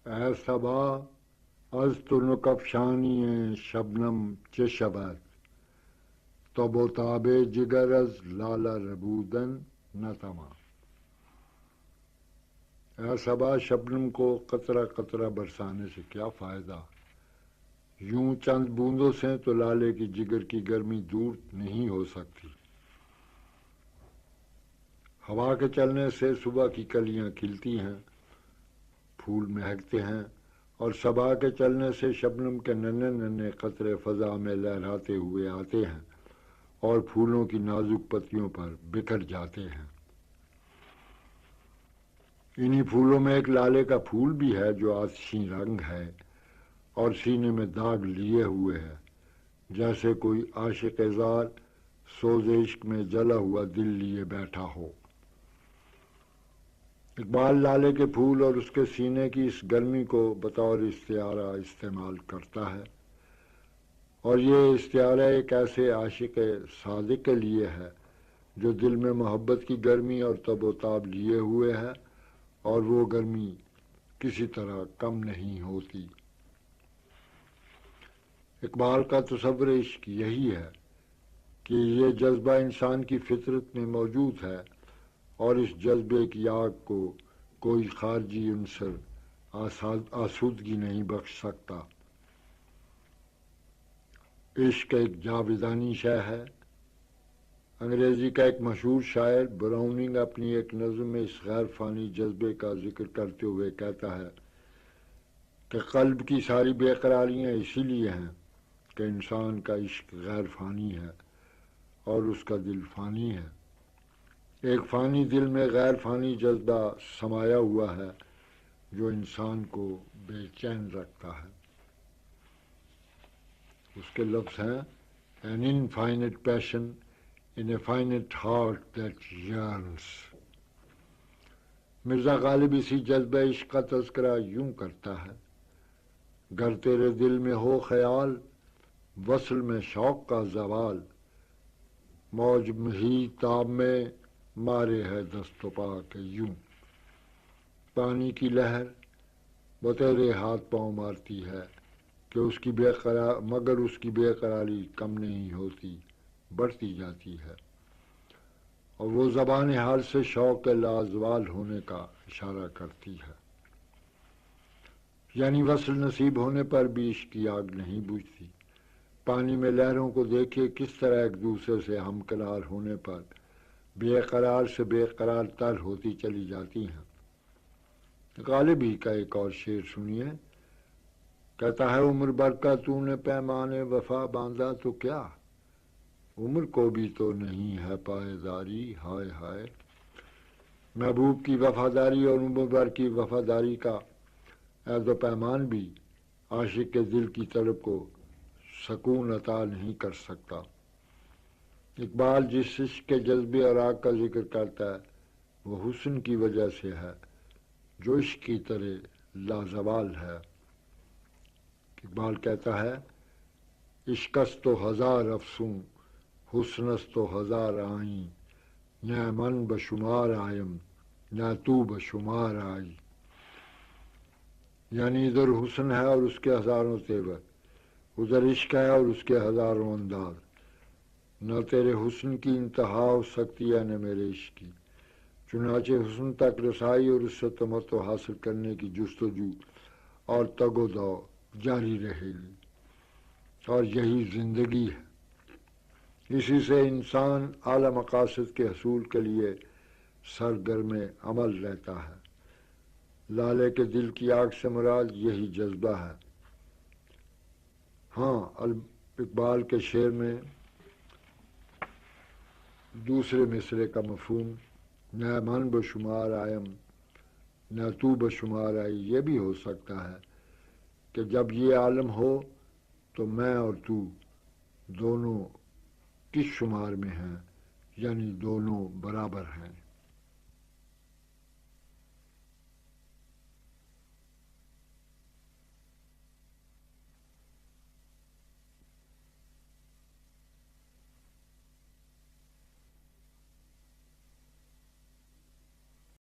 اے صبا از تو نکفشانی شبنم چه شود تو بتاب جگر از لالا ربودن نتما. اے صبا شبنم کو قطرہ قطرہ برسانے سے کیا فائدہ، یوں چند بوندوں سے تو لالے کی جگر کی گرمی دور نہیں ہو سکتی۔ ہوا کے چلنے سے صبح کی کلیاں کھلتی ہیں، پھول مہکتے ہیں، اور صبا کے چلنے سے شبنم کے ننھے ننھے قطرے فضا میں لہراتے ہوئے آتے ہیں اور پھولوں کی نازک پتیوں پر بکھر جاتے ہیں۔ انہی پھولوں میں ایک لالے کا پھول بھی ہے جو آتشیں رنگ ہے اور سینے میں داغ لیے ہوئے ہے، جیسے کوئی عاشق زار سوز عشق میں جلا ہوا دل لیے بیٹھا ہو۔ اقبال لالے کے پھول اور اس کے سینے کی اس گرمی کو بطور استعارہ استعمال کرتا ہے، اور یہ استعارہ ایک ایسے عاشق صادق کے لیے ہے جو دل میں محبت کی گرمی اور تب و تاب لیے ہوئے ہے، اور وہ گرمی کسی طرح کم نہیں ہوتی۔ اقبال کا تصور عشق یہی ہے کہ یہ جذبہ انسان کی فطرت میں موجود ہے، اور اس جذبے کی آگ کو کوئی خارجی عنصر آسودگی نہیں بخش سکتا۔ عشق ایک جاویدانی شے ہے۔ انگریزی کا ایک مشہور شاعر براؤننگ اپنی ایک نظم میں اس غیر فانی جذبے کا ذکر کرتے ہوئے کہتا ہے کہ قلب کی ساری بے قراریاں اسی لیے ہیں کہ انسان کا عشق غیر فانی ہے اور اس کا دل فانی ہے۔ ایک فانی دل میں غیر فانی جذبہ سمایا ہوا ہے جو انسان کو بے چین رکھتا ہے۔ اس کے لفظ ہیں an infinite passion in a finite heart that yearns۔ Mirza Ghalib اسی جذبہ عشق کا تذکرہ یوں کرتا ہے: گر تیرے دل میں ہو خیال وصل میں شوق کا زوال، موج محیط تاب میں مارے ہے دست و پا کے یوں۔ پانی کی لہر وہ تیرے ہاتھ پاؤں مارتی ہے کہ مگر اس کی بے قراری کم نہیں ہوتی، بڑھتی جاتی ہے، اور وہ زبان حال سے شوق لازوال ہونے کا اشارہ کرتی ہے۔ یعنی وصل نصیب ہونے پر بھی عشق کی آگ نہیں بجھتی۔ پانی میں لہروں کو دیکھیے کس طرح ایک دوسرے سے ہمکنار ہونے پر بے قرار سے بے قرار تر ہوتی چلی جاتی ہیں۔ غالب ہی کا ایک اور شعر سنیے، کہتا ہے: عمر بھر کا تو نے پیمانے وفا باندھا تو کیا، عمر کو بھی تو نہیں ہے پائیداری، ہائے ہائے۔ محبوب کی وفاداری اور عمر بھر کی وفاداری کا عہد و پیمان بھی عاشق کے دل کی طلب کو سکون عطا نہیں کر سکتا۔ اقبال جس عشق کے جذبے اور آگ کا ذکر کرتا ہے وہ حسن کی وجہ سے ہے جو عشق کی طرح لازوال ہے۔ اقبال کہتا ہے: عشقست تو ہزار افسوں حسنست تو ہزار آئیں، نہ من بشمار آیم نہ تو بشمار آئی۔ یعنی ادھر حسن ہے اور اس کے ہزاروں تیور، ادھر عشق ہے اور اس کے ہزاروں انداز، نہ تیرے حسن کی انتہا ہو سکتی ہے نہ میرے عشق کی، چنانچہ حسن تک رسائی اور اس سے تمتع حاصل کرنے کی جستجو اور تگ و دو جاری رہے گی، اور یہی زندگی ہے۔ اسی سے انسان اعلی مقاصد کے حصول کے لیے سرگرم عمل رہتا ہے۔ لالے کے دل کی آگ سے مراد یہی جذبہ ہے۔ ہاں، اقبال کے شعر میں دوسرے مصرے کا مفہوم نہ من بشمار آیم نہ تو بشمار آئی یہ بھی ہو سکتا ہے کہ جب یہ عالم ہو تو میں اور تو دونوں کس شمار میں ہیں، یعنی دونوں برابر ہیں۔